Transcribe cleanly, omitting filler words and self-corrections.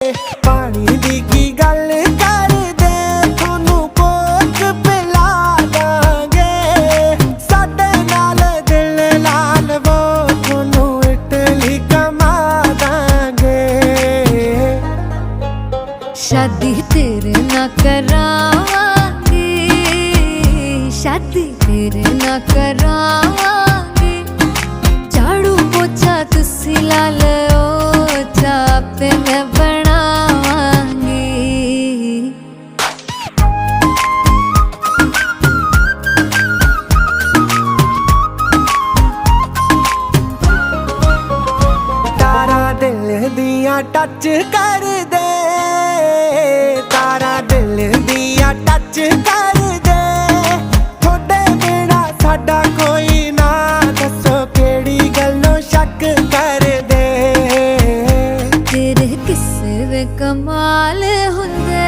पानी दी की गल करदे थोनू कोक पिला दांगे साडे नाल दिल ला लवो थोनू इटली कमा दांगे। शादी तेरे ना करांगे, शादी तेरे ना करांगे, झाड़ू पोछा तुसी ला लो चापे मैं बनावांगी। तारा दिल दियां टच कर दे, तारा दिल दियां टच कर दे थोड़े बिना साडा कोई ना दसो केड़ी गल्लों शक कर दे। तेरे किस्से वे कमाल हुंदे